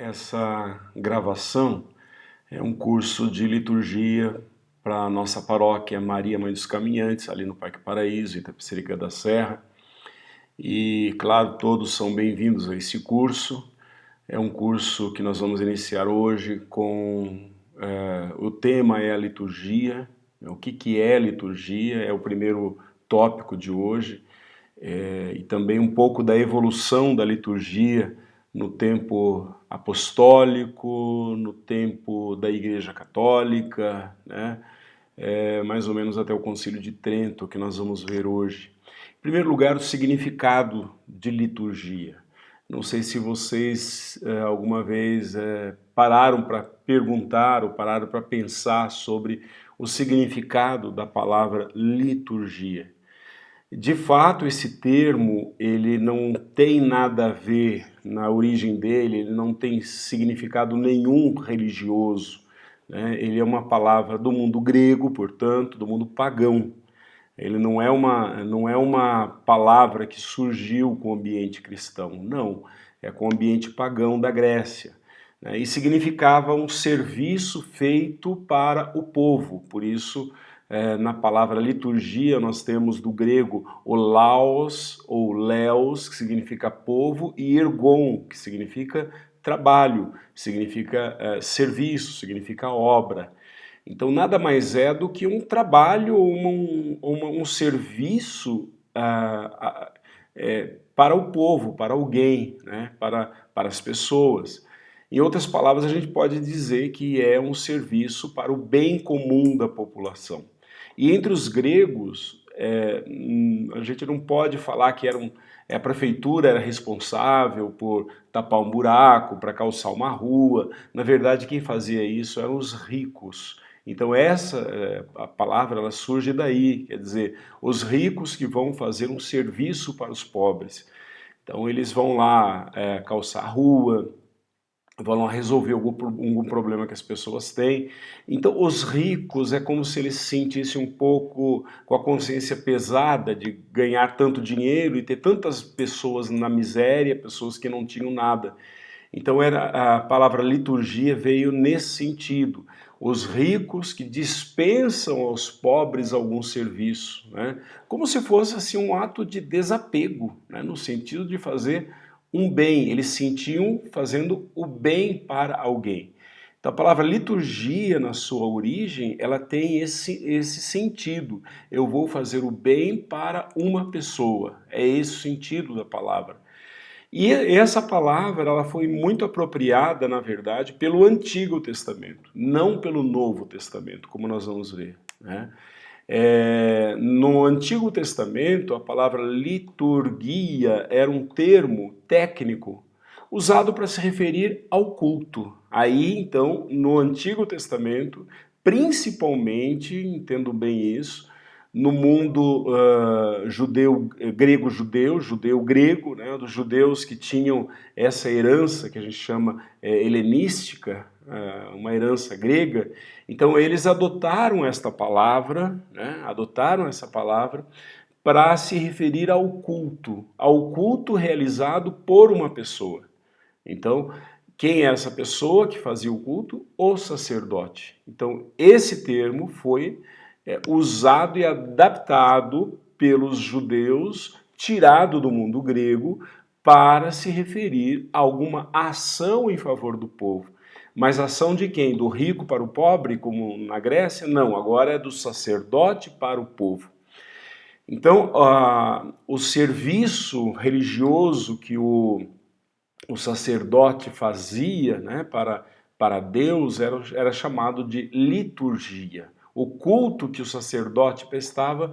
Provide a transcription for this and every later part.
Essa gravação é um curso de liturgia para a nossa paróquia Maria Mãe dos Caminhantes, ali no Parque Paraíso, em Itapecerica da Serra. E, claro, todos são bem-vindos a esse curso. É um curso que nós vamos iniciar hoje com... o tema é a liturgia. O que é liturgia? É o primeiro tópico de hoje. E também um pouco da evolução da liturgia no tempo apostólico, no tempo da Igreja Católica, né? Mais ou menos até o Concílio de Trento, que nós vamos ver hoje. Em primeiro lugar, o significado de liturgia. Não sei se vocês alguma vez pararam para perguntar ou pararam para pensar sobre o significado da palavra liturgia. De fato, esse termo, ele não tem nada a ver, na origem dele, ele não tem significado nenhum religioso, né? Ele é uma palavra do mundo grego, portanto, do mundo pagão. Ele não é uma palavra que surgiu com o ambiente cristão, não. É com o ambiente pagão da Grécia, né? E significava um serviço feito para o povo, por isso... na palavra liturgia nós temos do grego o laos ou leos, que significa povo, e ergon, que significa trabalho, significa serviço, significa obra. Então nada mais é do que um trabalho, um serviço para o povo, para alguém, né? para as pessoas. Em outras palavras, a gente pode dizer que é um serviço para o bem comum da população. E entre os gregos, a gente não pode falar que a prefeitura era responsável por tapar um buraco, para calçar uma rua. Na verdade, quem fazia isso eram os ricos. Então a palavra ela surge daí, quer dizer, os ricos que vão fazer um serviço para os pobres. Então eles vão lá calçar a rua, vão lá resolver algum problema que as pessoas têm. Então os ricos é como se eles se sentissem um pouco com a consciência pesada de ganhar tanto dinheiro e ter tantas pessoas na miséria, pessoas que não tinham nada. Então a palavra liturgia veio nesse sentido. Os ricos que dispensam aos pobres algum serviço, né? Como se fosse assim, um ato de desapego, né? No sentido de fazer um bem, eles sentiam fazendo o bem para alguém. Então a palavra liturgia, na sua origem, ela tem esse sentido. Eu vou fazer o bem para uma pessoa, é esse o sentido da palavra. E essa palavra ela foi muito apropriada, na verdade, pelo Antigo Testamento, não pelo Novo Testamento, como nós vamos ver, né? No Antigo Testamento, a palavra liturgia era um termo técnico usado para se referir ao culto. Aí, então, no Antigo Testamento, principalmente, entendo bem isso, no mundo grego-judeu, né, dos judeus que tinham essa herança que a gente chama helenística, uma herança grega, então eles adotaram esta palavra, né, para se referir ao culto realizado por uma pessoa. Então, quem era essa pessoa que fazia o culto? O sacerdote. Então, esse termo foi usado e adaptado pelos judeus, tirado do mundo grego, para se referir a alguma ação em favor do povo. Mas ação de quem? Do rico para o pobre, como na Grécia? Não, agora é do sacerdote para o povo. Então, o serviço religioso que o sacerdote fazia, né, para Deus era chamado de liturgia. O culto que o sacerdote prestava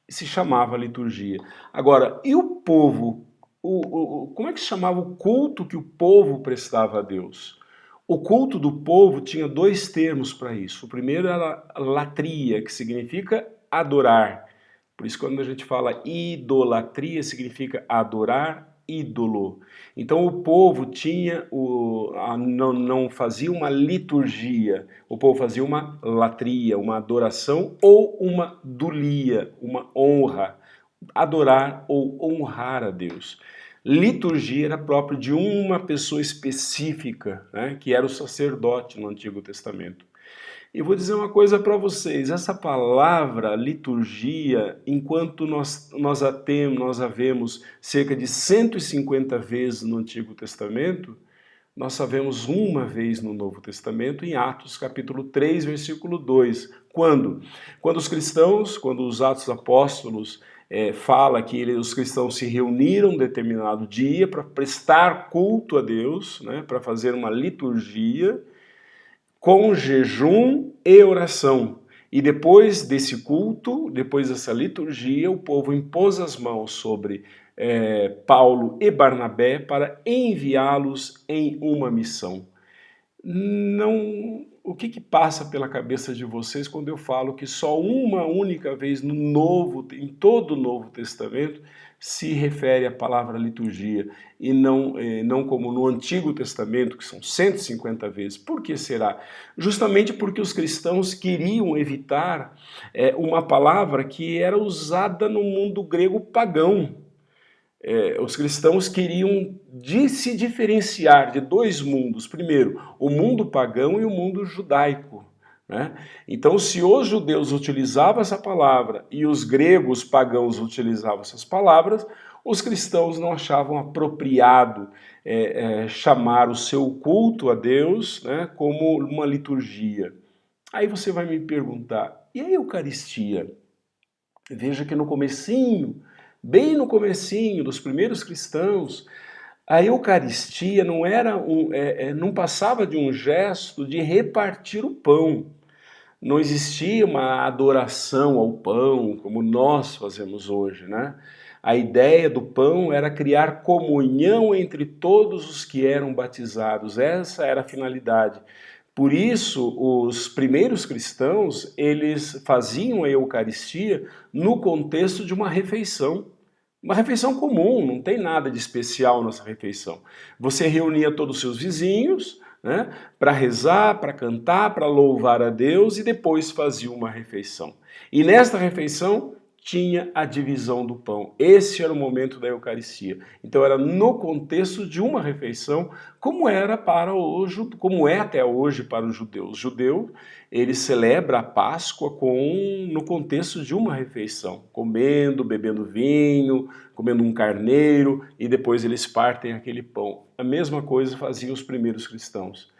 se chamava liturgia. Agora, e o povo? Como é que se chamava o culto que o povo prestava a Deus? O culto do povo tinha dois termos para isso. O primeiro era latria, que significa adorar. Por isso, quando a gente fala idolatria, significa adorar ídolo. Então o povo não fazia uma liturgia, o povo fazia uma latria, uma adoração ou uma dulia, uma honra, adorar ou honrar a Deus. Liturgia era próprio de uma pessoa específica, né, que era o sacerdote no Antigo Testamento. E vou dizer uma coisa para vocês, essa palavra liturgia, enquanto nós a vemos cerca de 150 vezes no Antigo Testamento, nós só vemos uma vez no Novo Testamento, em Atos capítulo 3, versículo 2. Quando? Quando os Atos Apóstolos fala que os cristãos se reuniram um determinado dia para prestar culto a Deus, né, para fazer uma liturgia, com jejum e oração. E depois desse culto, depois dessa liturgia, o povo impôs as mãos sobre Paulo e Barnabé para enviá-los em uma missão. Não, o que passa pela cabeça de vocês quando eu falo que só uma única vez em todo o Novo Testamento se refere à palavra liturgia e não como no Antigo Testamento, que são 150 vezes? Por que será? Justamente porque os cristãos queriam evitar uma palavra que era usada no mundo grego pagão. Os cristãos queriam se diferenciar de dois mundos. Primeiro, o mundo pagão e o mundo judaico, né? Então, se os judeus utilizavam essa palavra e os gregos pagãos utilizavam essas palavras, os cristãos não achavam apropriado chamar o seu culto a Deus, né, como uma liturgia. Aí você vai me perguntar, e a Eucaristia? Veja que no comecinho, bem no comecinho dos primeiros cristãos, a Eucaristia não passava de um gesto de repartir o pão. Não existia uma adoração ao pão como nós fazemos hoje, né? A ideia do pão era criar comunhão entre todos os que eram batizados. Essa era a finalidade. Por isso, os primeiros cristãos, eles faziam a Eucaristia no contexto de uma refeição. Uma refeição comum, não tem nada de especial nessa refeição. Você reunia todos os seus vizinhos, né, para rezar, para cantar, para louvar a Deus e depois fazia uma refeição. E nesta refeição tinha a divisão do pão. Esse era o momento da Eucaristia. Então era no contexto de uma refeição, como é até hoje para o judeu. O judeu, ele celebra a Páscoa no contexto de uma refeição, comendo, bebendo vinho, comendo um carneiro e depois eles partem aquele pão. A mesma coisa faziam os primeiros cristãos.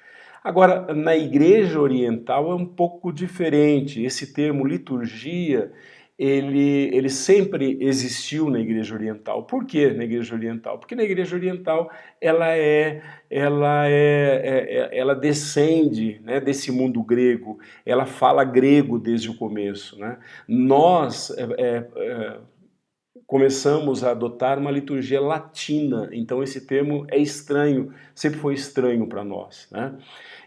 Agora, na Igreja Oriental é um pouco diferente. Esse termo liturgia, ele sempre existiu na Igreja Oriental. Por que na Igreja Oriental? Porque na Igreja Oriental ela descende, né, desse mundo grego, ela fala grego desde o começo, né? Nós começamos a adotar uma liturgia latina, então esse termo é estranho, sempre foi estranho para nós, né?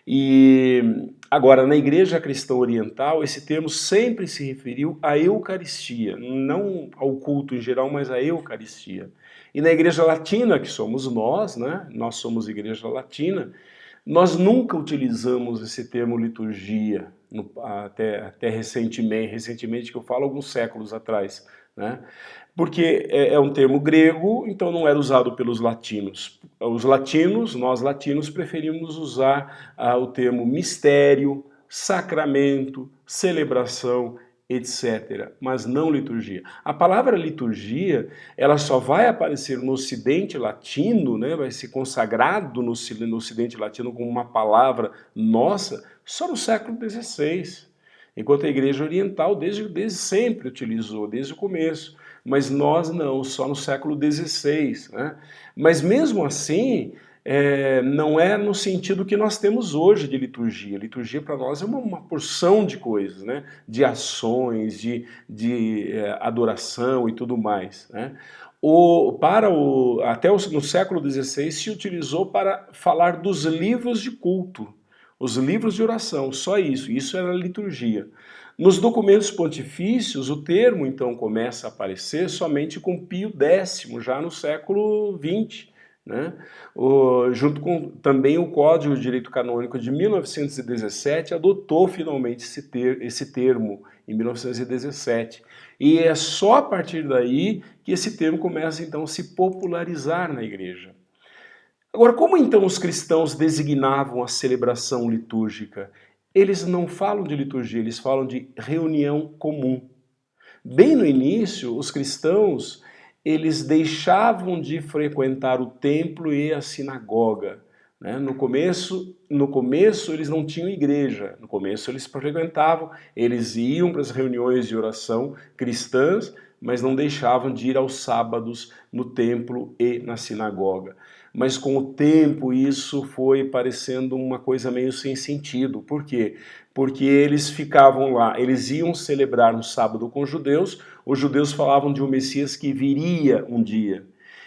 E agora, na Igreja Cristã Oriental, esse termo sempre se referiu à Eucaristia, não ao culto em geral, mas à Eucaristia. E na Igreja Latina, que somos nós, né? Nós somos Igreja Latina, nós nunca utilizamos esse termo liturgia, até recentemente que eu falo alguns séculos atrás, né? Porque é um termo grego, então não era usado pelos latinos. Nós latinos, preferimos usar o termo mistério, sacramento, celebração, etc., mas não liturgia. A palavra liturgia, ela só vai aparecer no Ocidente Latino, né, vai ser consagrado no Ocidente Latino como uma palavra nossa, só no século XVI. Enquanto a Igreja Oriental desde sempre utilizou, desde o começo. Mas nós não, só no século XVI, né? Mas mesmo assim, não é no sentido que nós temos hoje de liturgia. Liturgia para nós é uma porção de coisas, né? De ações, de adoração e tudo mais, né? Até no século XVI se utilizou para falar dos livros de culto, os livros de oração, só isso era liturgia. Nos documentos pontifícios, o termo então começa a aparecer somente com Pio X, já no século XX, né? Junto com também o Código de Direito Canônico de 1917 adotou finalmente esse termo, em 1917. E é só a partir daí que esse termo começa então a se popularizar na igreja. Agora, como então os cristãos designavam a celebração litúrgica? Eles não falam de liturgia, eles falam de reunião comum. Bem no início, os cristãos, eles deixavam de frequentar o templo e a sinagoga, né? No começo eles não tinham igreja, no começo eles frequentavam, eles iam para as reuniões de oração cristãs, mas não deixavam de ir aos sábados no templo e na sinagoga. Mas com o tempo isso foi parecendo uma coisa meio sem sentido. Por quê? Porque eles ficavam lá, eles iam celebrar no sábado com os judeus falavam de um Messias que viria um dia.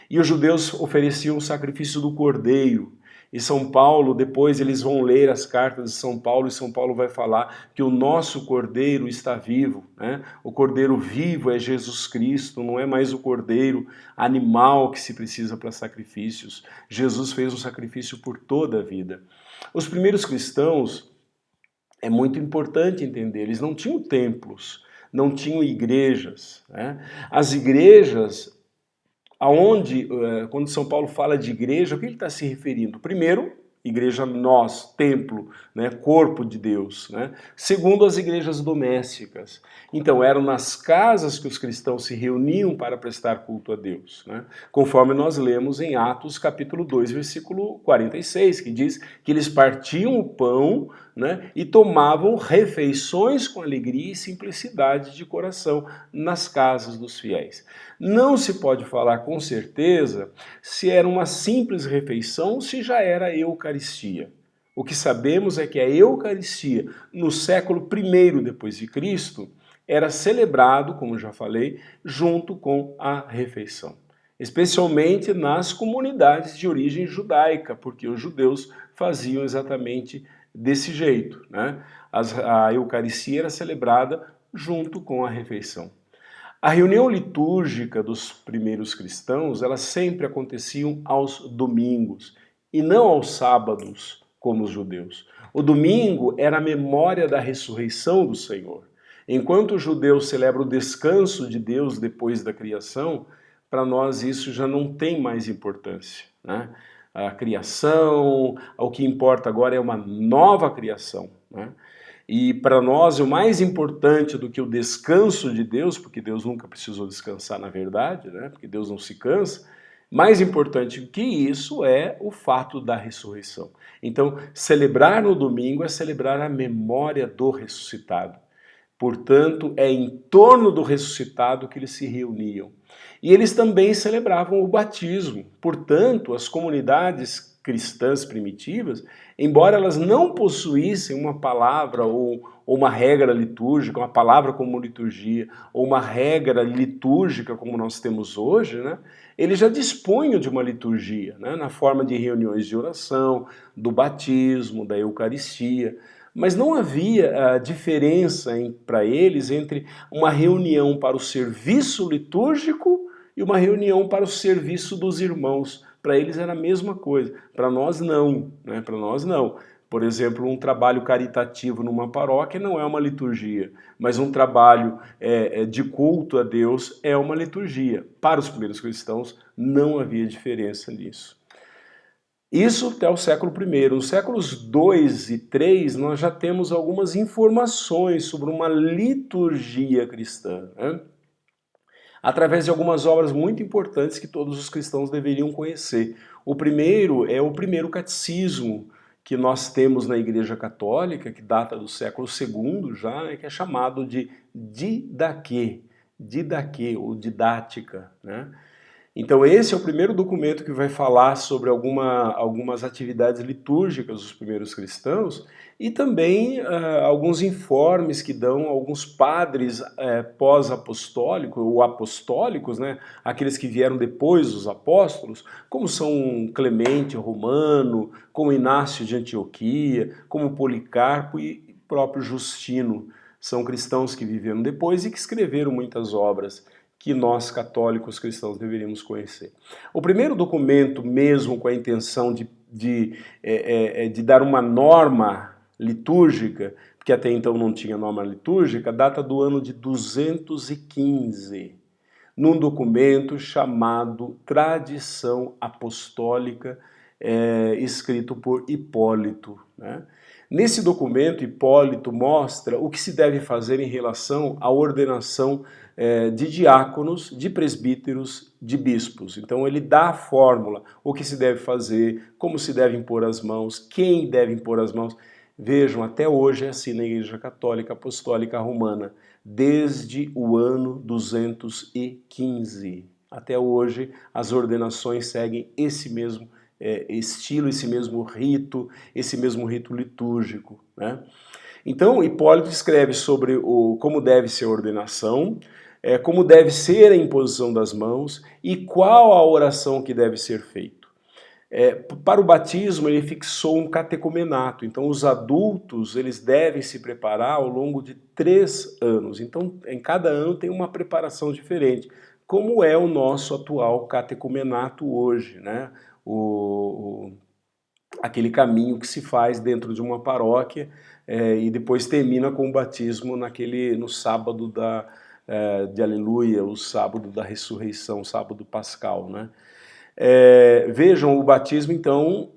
E os judeus ofereciam o sacrifício do cordeiro. E São Paulo, depois eles vão ler as cartas de São Paulo, e São Paulo vai falar que o nosso cordeiro está vivo, né? O cordeiro vivo é Jesus Cristo, não é mais o cordeiro animal que se precisa para sacrifícios. Jesus fez um sacrifício por toda a vida. Os primeiros cristãos, é muito importante entender, eles não tinham templos, não tinham igrejas, né? As igrejas, quando São Paulo fala de igreja, o que ele está se referindo? Primeiro, igreja nós, templo, né, corpo de Deus, né? Segundo, as igrejas domésticas. Então, eram nas casas que os cristãos se reuniam para prestar culto a Deus, né? Conforme nós lemos em Atos capítulo 2, versículo 46, que diz que eles partiam o pão, né, e tomavam refeições com alegria e simplicidade de coração nas casas dos fiéis. Não se pode falar com certeza se era uma simples refeição ou se já era a Eucaristia. O que sabemos é que a Eucaristia, no século I depois de Cristo, era celebrado, como já falei, junto com a refeição. Especialmente nas comunidades de origem judaica, porque os judeus faziam exatamente desse jeito, né? A Eucaristia era celebrada junto com a refeição. A reunião litúrgica dos primeiros cristãos, elas sempre aconteciam aos domingos e não aos sábados, como os judeus. O domingo era a memória da ressurreição do Senhor. Enquanto os judeus celebram o descanso de Deus depois da criação, para nós isso já não tem mais importância, né? A criação, o que importa agora é uma nova criação, né? E para nós o mais importante do que o descanso de Deus, porque Deus nunca precisou descansar na verdade, né? Porque Deus não se cansa, mais importante que isso é o fato da ressurreição. Então, celebrar no domingo é celebrar a memória do ressuscitado. Portanto, é em torno do ressuscitado que eles se reuniam. E eles também celebravam o batismo. Portanto, as comunidades cristãs primitivas, embora elas não possuíssem uma palavra ou uma regra litúrgica, uma palavra como liturgia, ou uma regra litúrgica como nós temos hoje, né? Eles já dispunham de uma liturgia, né? Na forma de reuniões de oração, do batismo, da Eucaristia. Mas não havia diferença para eles entre uma reunião para o serviço litúrgico e uma reunião para o serviço dos irmãos. Para eles era a mesma coisa, para nós não, né? Para nós não. Por exemplo, um trabalho caritativo numa paróquia não é uma liturgia, mas um trabalho de culto a Deus é uma liturgia. Para os primeiros cristãos não havia diferença nisso. Isso até o século I. Nos séculos II e III, nós já temos algumas informações sobre uma liturgia cristã, né? Através de algumas obras muito importantes que todos os cristãos deveriam conhecer. O primeiro é o primeiro catecismo que nós temos na Igreja Católica, que data do século II já, né, que é chamado de Didaquê, ou didática, né? Então esse é o primeiro documento que vai falar sobre algumas atividades litúrgicas dos primeiros cristãos e também alguns informes que dão alguns padres pós-apostólicos ou apostólicos, né, aqueles que vieram depois dos apóstolos, como São Clemente Romano, como Inácio de Antioquia, como Policarpo e próprio Justino. São cristãos que viveram depois e que escreveram muitas obras que nós católicos cristãos deveríamos conhecer. O primeiro documento mesmo com a intenção de dar uma norma litúrgica, porque até então não tinha norma litúrgica, data do ano de 215, num documento chamado Tradição Apostólica, escrito por Hipólito, né? Nesse documento, Hipólito mostra o que se deve fazer em relação à ordenação de diáconos, de presbíteros, de bispos. Então ele dá a fórmula, o que se deve fazer, como se deve impor as mãos, quem deve impor as mãos. Vejam, até hoje é assim na Igreja Católica Apostólica Romana, desde o ano 215. Até hoje as ordenações seguem esse mesmo estilo, esse mesmo rito litúrgico, né? Então, Hipólito escreve sobre como deve ser a ordenação, como deve ser a imposição das mãos e qual a oração que deve ser feita. Para o batismo, ele fixou um catecumenato, então os adultos eles devem se preparar ao longo de 3 anos, então em cada ano tem uma preparação diferente, como é o nosso atual catecumenato hoje, né? Aquele caminho que se faz dentro de uma paróquia e depois termina com o batismo no sábado de Aleluia, o sábado da ressurreição, o sábado pascal, né? Vejam, o batismo então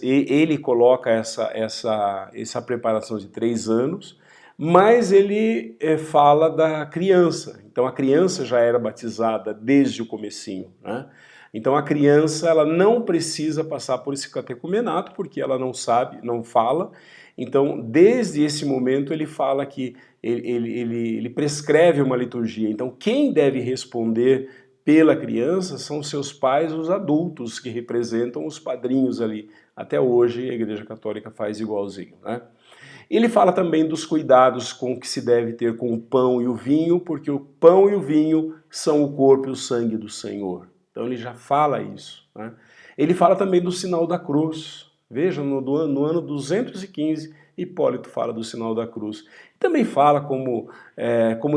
ele coloca essa preparação de 3 anos, mas ele fala da criança. Então a criança já era batizada desde o comecinho, né? Então a criança ela não precisa passar por esse catecumenato porque ela não sabe, não fala. Então desde esse momento ele fala que ele prescreve uma liturgia. Então quem deve responder pela criança são seus pais, os adultos que representam os padrinhos ali. Até hoje a Igreja Católica faz igualzinho, né? Ele fala também dos cuidados com que se deve ter com o pão e o vinho, porque o pão e o vinho são o corpo e o sangue do Senhor. Então ele já fala isso, né? Ele fala também do sinal da cruz. Vejam, no ano 215, Hipólito fala do sinal da cruz. Também fala como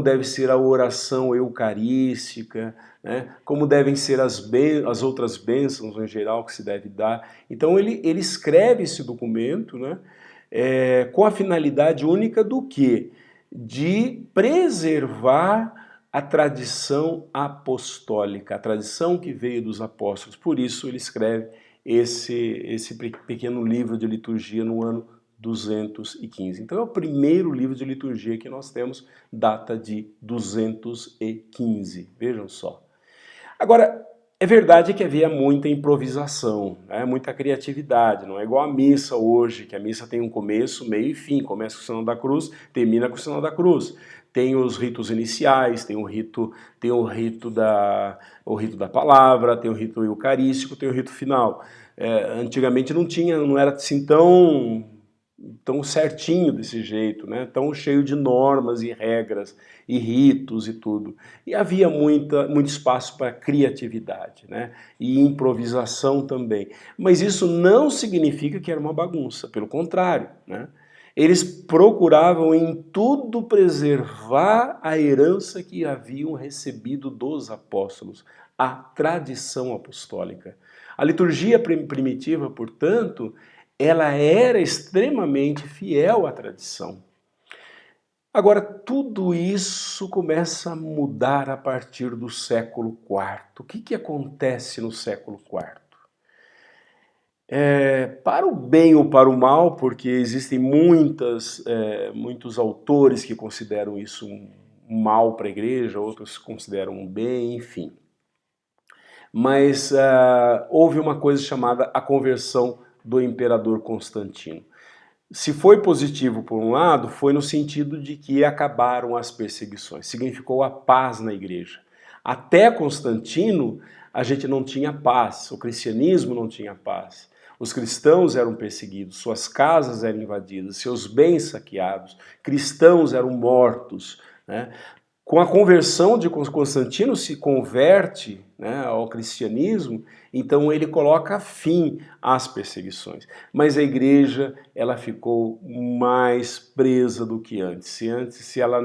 deve ser a oração eucarística, né? Como devem ser as outras bênçãos em geral que se deve dar. Então ele escreve esse documento, né? Com a finalidade única do quê? De preservar a tradição apostólica, a tradição que veio dos apóstolos. Por isso ele escreve esse pequeno livro de liturgia no ano 215. Então é o primeiro livro de liturgia que nós temos, data de 215. Vejam só. Agora, é verdade que havia muita improvisação, né? Muita criatividade, não é igual a missa hoje, que a missa tem um começo, meio e fim, começa com o sinal da cruz, termina com o sinal da cruz. Tem os ritos iniciais, tem o rito da palavra, tem o rito eucarístico, tem o rito final. Antigamente não era assim tão certinho desse jeito, né? Tão cheio de normas e regras e ritos e tudo. E havia muito espaço para criatividade, né? E improvisação também. Mas isso não significa que era uma bagunça, pelo contrário, né? Eles procuravam em tudo preservar a herança que haviam recebido dos apóstolos, a tradição apostólica. A liturgia primitiva, portanto, ela era extremamente fiel à tradição. Agora, tudo isso começa a mudar a partir do século IV. O que acontece no século IV? Para o bem ou para o mal, porque existem muitos autores que consideram isso um mal para a igreja, outros consideram um bem, enfim. Mas houve uma coisa chamada a conversão do imperador Constantino. Se foi positivo por um lado, foi no sentido de que acabaram as perseguições, significou a paz na igreja. Até Constantino, a gente não tinha paz, o cristianismo não tinha paz. Os cristãos eram perseguidos, suas casas eram invadidas, seus bens saqueados, cristãos eram mortos, né? Com a conversão de Constantino, se converte, né, ao cristianismo, então ele coloca fim às perseguições. Mas a igreja, ela ficou mais presa do que antes. Se antes ela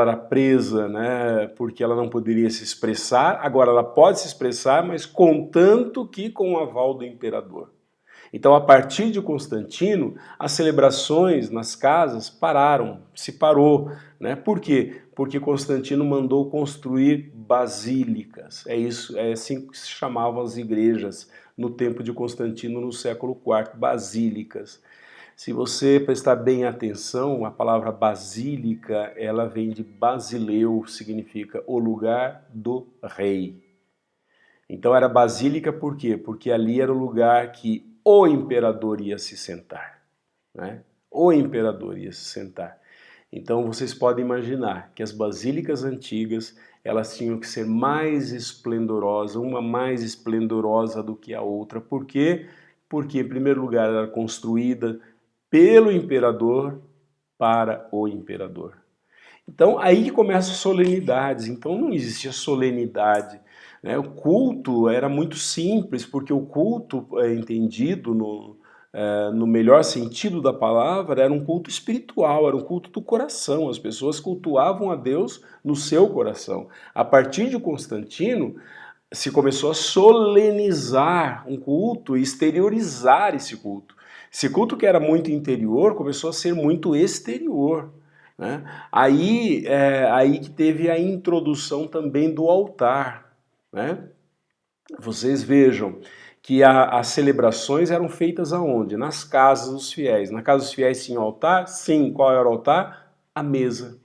era presa, né, porque ela não poderia se expressar, agora ela pode se expressar, mas contanto que com o aval do imperador. Então, a partir de Constantino, as celebrações nas casas pararam, se parou, né? Por quê? Porque Constantino mandou construir basílicas. É assim que se chamavam as igrejas no tempo de Constantino, no século IV, basílicas. Se você prestar bem atenção, a palavra basílica, ela vem de basileu, significa o lugar do rei. Então era basílica por quê? Porque ali era o lugar que o imperador ia se sentar, né? O imperador ia se sentar. Então vocês podem imaginar que as basílicas antigas, elas tinham que ser mais esplendorosas, uma mais esplendorosa do que a outra. Por quê? Porque, em primeiro lugar, era construída pelo imperador para o imperador. Então, aí que começam as solenidades. Então, não existia solenidade, né? O culto era muito simples, porque o culto, entendido no melhor sentido da palavra, era um culto espiritual, era um culto do coração. As pessoas cultuavam a Deus no seu coração. A partir de Constantino, se começou a solenizar um culto e exteriorizar esse culto. Esse culto que era muito interior começou a ser muito exterior, né? Aí que teve a introdução também do altar, né? Vocês vejam que as celebrações eram feitas aonde? Nas casas dos fiéis. Na casa dos fiéis tinha o altar? Sim. Qual era o altar? A mesa.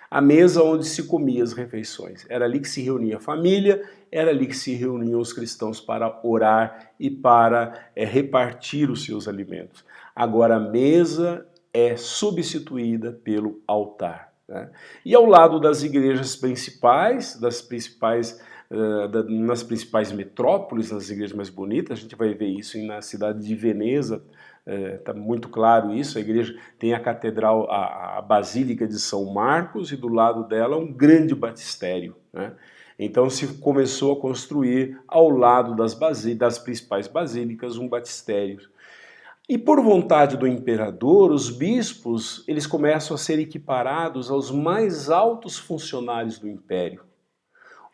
A mesa onde se comia as refeições. Era ali que se reunia a família, era ali que se reuniam os cristãos para orar e para repartir os seus alimentos. Agora a mesa é substituída pelo altar, né? E ao lado das igrejas principais, nas principais metrópoles, nas igrejas mais bonitas, a gente vai ver isso na cidade de Veneza, está muito claro isso. A igreja tem a catedral, a Basílica de São Marcos, e do lado dela um grande batistério, né? Então se começou a construir ao lado das principais basílicas um batistério. E por vontade do imperador, os bispos eles começam a ser equiparados aos mais altos funcionários do império.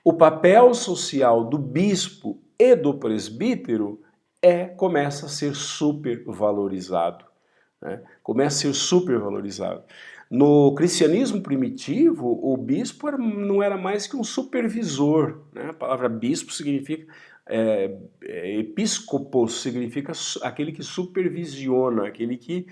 O papel social do bispo e do presbítero começa a ser supervalorizado, né? Começa a ser supervalorizado. No cristianismo primitivo, o bispo não era mais que um supervisor, né? A palavra bispo significa, episcopos significa aquele que supervisiona, aquele que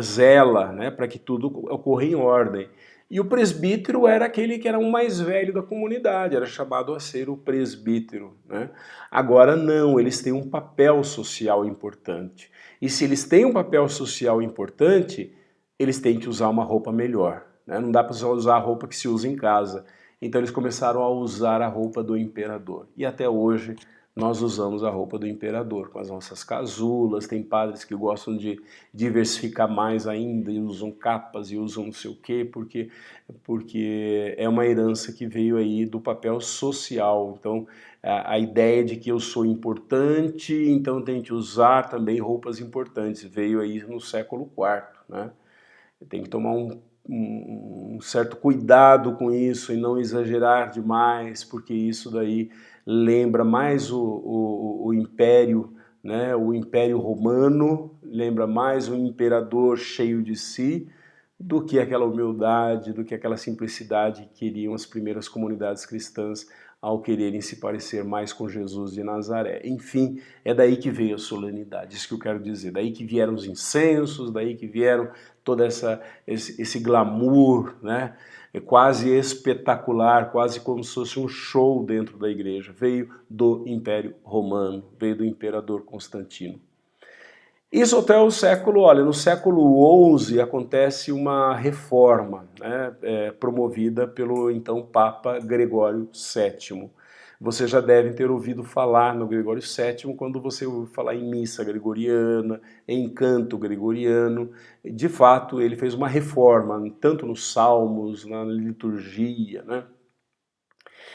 zela, né, para que tudo ocorra em ordem. E o presbítero era aquele que era o mais velho da comunidade, era chamado a ser o presbítero, né? Agora não, eles têm um papel social importante. E se eles têm um papel social importante, eles têm que usar uma roupa melhor, né? Não dá para usar a roupa que se usa em casa. Então eles começaram a usar a roupa do imperador. E até hoje nós usamos a roupa do imperador, com as nossas casulas. Tem padres que gostam de diversificar mais ainda e usam capas e usam não sei o quê, porque é uma herança que veio aí do papel social. Então a ideia de que eu sou importante, então tenho que usar também roupas importantes, veio aí no século IV, né? Tem que tomar um certo cuidado com isso e não exagerar demais, porque isso daí lembra mais o império, né? O império romano, lembra mais um imperador cheio de si do que aquela humildade, do que aquela simplicidade que queriam as primeiras comunidades cristãs ao quererem se parecer mais com Jesus de Nazaré. Enfim, é daí que veio a solenidade, isso que eu quero dizer. Daí que vieram os incensos, daí que vieram todo esse glamour, né? É quase espetacular, quase como se fosse um show dentro da igreja. Veio do Império Romano, veio do imperador Constantino. Isso até o século, olha, no século XI acontece uma reforma, né, promovida pelo então Papa Gregório VII. Vocês já devem ter ouvido falar no Gregório VII quando você ouve falar em missa gregoriana, em canto gregoriano. De fato, ele fez uma reforma, tanto nos salmos, na liturgia, né?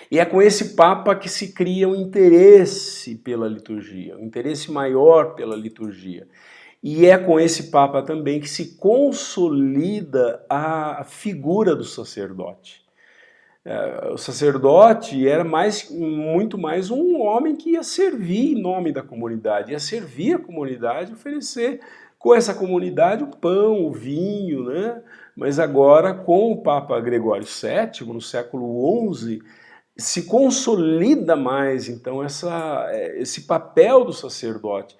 E é com esse Papa que se cria um interesse pela liturgia, um interesse maior pela liturgia. E é com esse Papa também que se consolida a figura do sacerdote. O sacerdote era muito mais um homem que ia servir em nome da comunidade, ia servir a comunidade, oferecer com essa comunidade o pão, o vinho, né? Mas agora, com o Papa Gregório VII, no século XI, se consolida mais, então, esse papel do sacerdote.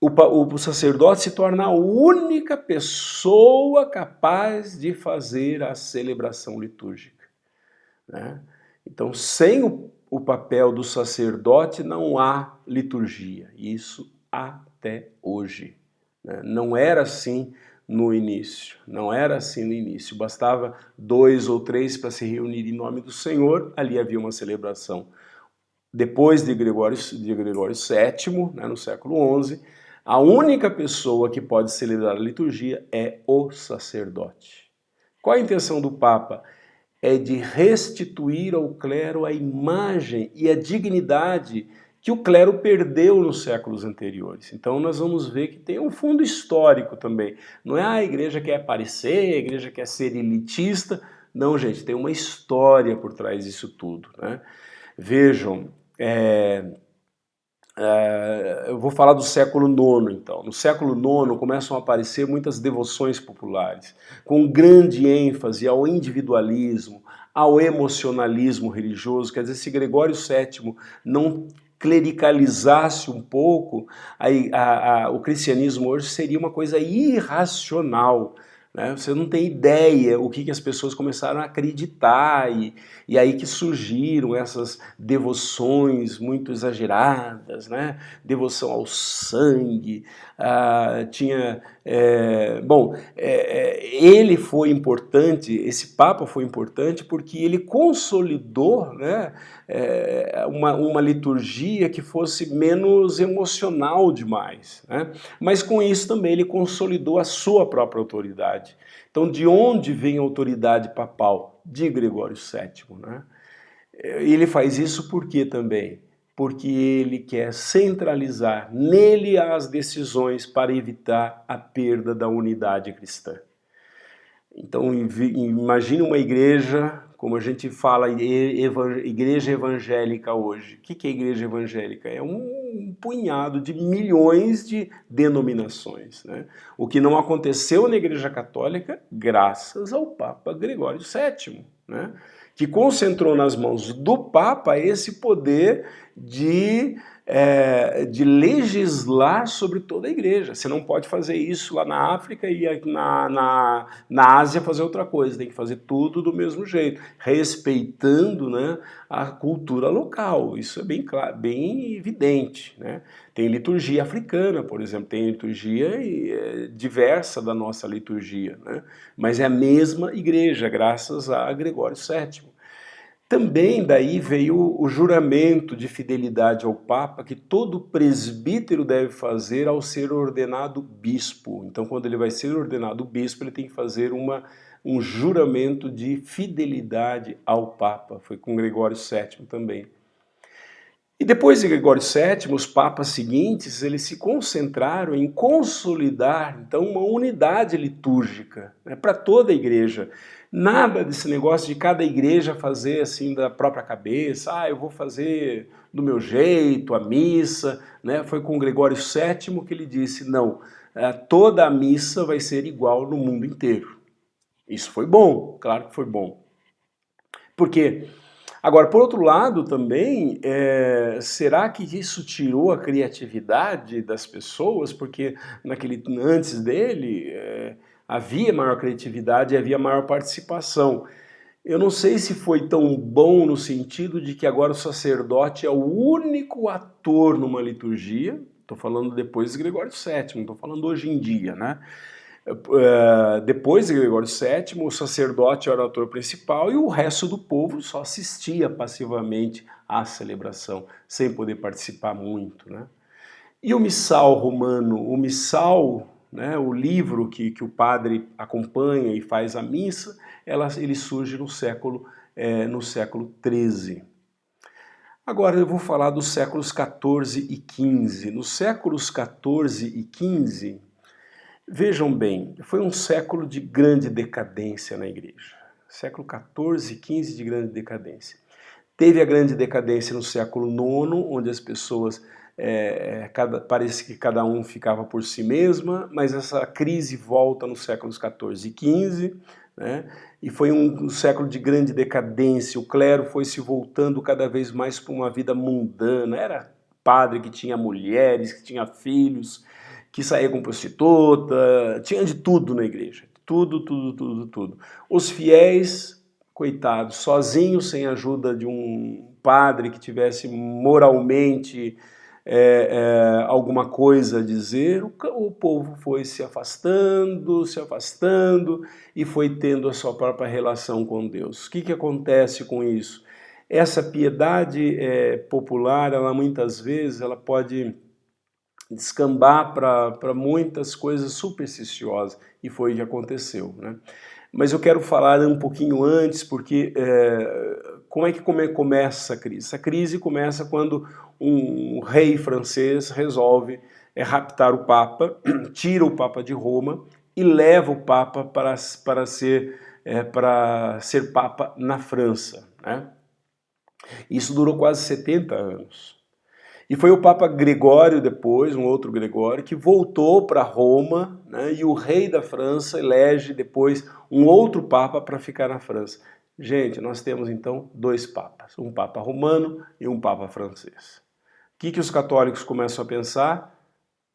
O sacerdote se torna a única pessoa capaz de fazer a celebração litúrgica, né? Então, sem o papel do sacerdote não há liturgia, isso até hoje, né? Não era assim no início, não era assim no início, bastava 2 ou 3 para se reunir em nome do Senhor, ali havia uma celebração. Depois de Gregório VII, né, no século XI, a única pessoa que pode celebrar a liturgia é o sacerdote. Qual a intenção do Papa? É de restituir ao clero a imagem e a dignidade que o clero perdeu nos séculos anteriores. Então nós vamos ver que tem um fundo histórico também. Não é a igreja quer aparecer, a igreja quer ser elitista. Não, gente, tem uma história por trás disso tudo, né? Vejam, eu vou falar do século IX, então. No século IX começam a aparecer muitas devoções populares, com grande ênfase ao individualismo, ao emocionalismo religioso. Quer dizer, se Gregório VII não clericalizasse um pouco, o cristianismo hoje seria uma coisa irracional, né? Você não tem ideia o que as pessoas começaram a acreditar e aí que surgiram essas devoções muito exageradas, né? Devoção ao sangue, ele foi importante, esse Papa foi importante porque ele consolidou, né, uma liturgia que fosse menos emocional demais, né? Mas com isso também ele consolidou a sua própria autoridade. Então, de onde vem a autoridade papal? De Gregório VII, né? Ele faz isso por quê também? Porque ele quer centralizar nele as decisões para evitar a perda da unidade cristã. Então, imagine uma igreja, como a gente fala, igreja evangélica hoje. O que é igreja evangélica? É um punhado de milhões de denominações, né? O que não aconteceu na Igreja Católica, graças ao Papa Gregório VII, né? Que concentrou nas mãos do Papa esse poder de legislar sobre toda a igreja. Você não pode fazer isso lá na África e na Ásia fazer outra coisa, tem que fazer tudo do mesmo jeito, respeitando, né, a cultura local. Isso é bem claro, bem evidente, né? Tem liturgia africana, por exemplo, tem liturgia diversa da nossa liturgia, né? Mas é a mesma igreja, graças a Gregório VII. Também daí veio o juramento de fidelidade ao Papa que todo presbítero deve fazer ao ser ordenado bispo. Então, quando ele vai ser ordenado bispo, ele tem que fazer um juramento de fidelidade ao Papa. Foi com Gregório VII também. E depois de Gregório VII, os papas seguintes, eles se concentraram em consolidar, então, uma unidade litúrgica, né, para toda a igreja. Nada desse negócio de cada igreja fazer assim da própria cabeça, eu vou fazer do meu jeito, a missa, né? Foi com Gregório VII que ele disse, não, toda a missa vai ser igual no mundo inteiro. Isso foi bom, claro que foi bom. Por quê? Agora, por outro lado também, será que isso tirou a criatividade das pessoas? Porque antes dele havia maior criatividade e havia maior participação. Eu não sei se foi tão bom no sentido de que agora o sacerdote é o único ator numa liturgia. Estou falando depois de Gregório VII, não estou falando hoje em dia, né? Depois de Gregório VII, o sacerdote era o ator principal e o resto do povo só assistia passivamente à celebração, sem poder participar muito, né? E o missal romano, o missal, né, o livro que o padre acompanha e faz a missa, ele surge no século XIII. Agora eu vou falar dos séculos XIV e XV. Nos séculos XIV e XV, vejam bem, foi um século de grande decadência na igreja. Século XIV e XV de grande decadência. Teve a grande decadência no século IX, onde as pessoas, parece que cada um ficava por si mesma, mas essa crise volta nos séculos XIV e XV, né? E foi um século de grande decadência, o clero foi se voltando cada vez mais para uma vida mundana, era padre que tinha mulheres, que tinha filhos, que saía com prostituta, tinha de tudo na igreja, tudo, tudo, tudo, tudo. Os fiéis, coitados, sozinhos, sem a ajuda de um padre que tivesse moralmente alguma coisa a dizer, o povo foi se afastando e foi tendo a sua própria relação com Deus. O que acontece com isso? Essa piedade popular, ela muitas vezes ela pode descambar para muitas coisas supersticiosas, e foi o que aconteceu, né? Mas eu quero falar um pouquinho antes, porque como é que começa a crise? Essa crise começa quando um rei francês resolve raptar o Papa, tira o Papa de Roma e leva o Papa para ser Papa na França, né? Isso durou quase 70 anos. E foi o Papa Gregório depois, um outro Gregório, que voltou para Roma, né, e o rei da França elege depois um outro Papa para ficar na França. Gente, nós temos então dois Papas, um Papa romano e um Papa francês. O que os católicos começam a pensar?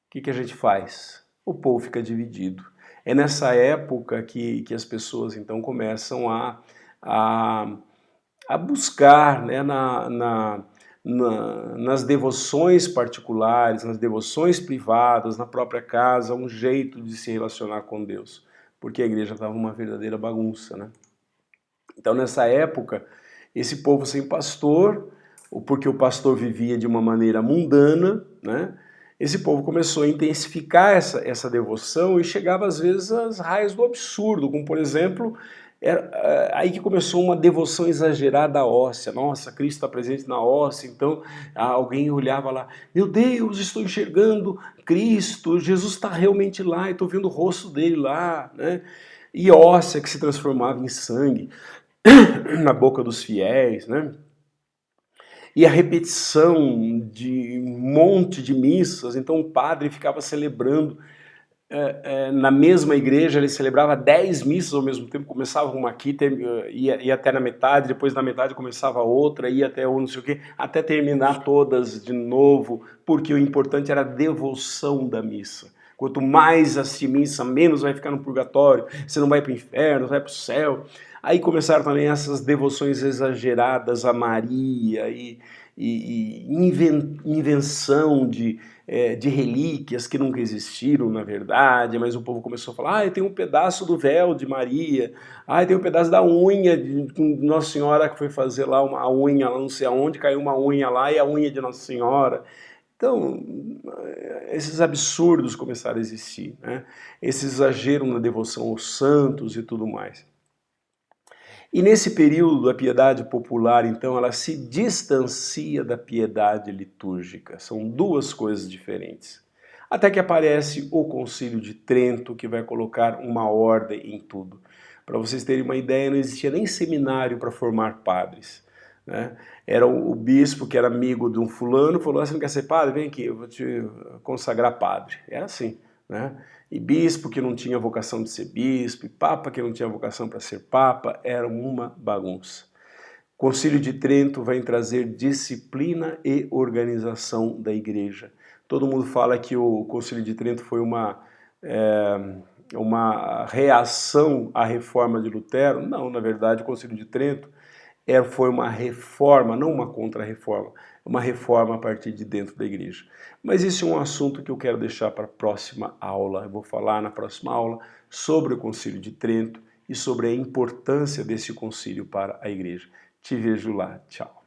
O que a gente faz? O povo fica dividido. É nessa época que as pessoas então começam a buscar, né, nas devoções particulares, nas devoções privadas, na própria casa, um jeito de se relacionar com Deus, porque a igreja estava uma verdadeira bagunça, né? Então, nessa época, esse povo sem pastor, porque o pastor vivia de uma maneira mundana, né? Esse povo começou a intensificar essa devoção e chegava às vezes às raias do absurdo, como por exemplo, aí que começou uma devoção exagerada à hóstia. Nossa, Cristo está presente na hóstia, então alguém olhava lá, meu Deus, estou enxergando Cristo, Jesus está realmente lá, estou vendo o rosto dele lá, né? E hóstia que se transformava em sangue na boca dos fiéis, né? E a repetição de um monte de missas, então o padre ficava celebrando na mesma igreja, ele celebrava 10 missas ao mesmo tempo, começava uma aqui, ia até na metade, depois na metade começava outra, ia até não sei o quê, até terminar todas de novo, porque o importante era a devoção da missa. Quanto mais assiste missa, menos vai ficar no purgatório, você não vai para o inferno, vai para o céu. Aí começaram também essas devoções exageradas a Maria e invenção de relíquias que nunca existiram, na verdade, mas o povo começou a falar, tem um pedaço do véu de Maria, tem um pedaço da unha de Nossa Senhora que foi fazer lá a unha, lá não sei aonde, caiu uma unha lá e a unha de Nossa Senhora. Então, esses absurdos começaram a existir, né? Esse exagero na devoção aos santos e tudo mais. E nesse período, a piedade popular, então, ela se distancia da piedade litúrgica. São duas coisas diferentes. Até que aparece o Concílio de Trento, que vai colocar uma ordem em tudo. Para vocês terem uma ideia, não existia nem seminário para formar padres, né? Era o bispo que era amigo de um fulano, falou, você não quer ser padre? Vem aqui, eu vou te consagrar padre. Era assim, né? E bispo que não tinha vocação de ser bispo, e papa que não tinha vocação para ser papa, era uma bagunça. O Concílio de Trento vai trazer disciplina e organização da igreja. Todo mundo fala que o Concílio de Trento foi uma reação à reforma de Lutero. Não, na verdade, o Concílio de Trento foi uma reforma, não uma contra-reforma. uma reforma a partir de dentro da igreja. Mas esse é um assunto que eu quero deixar para a próxima aula. Eu vou falar na próxima aula sobre o Concílio de Trento e sobre a importância desse concílio para a igreja. Te vejo lá. Tchau.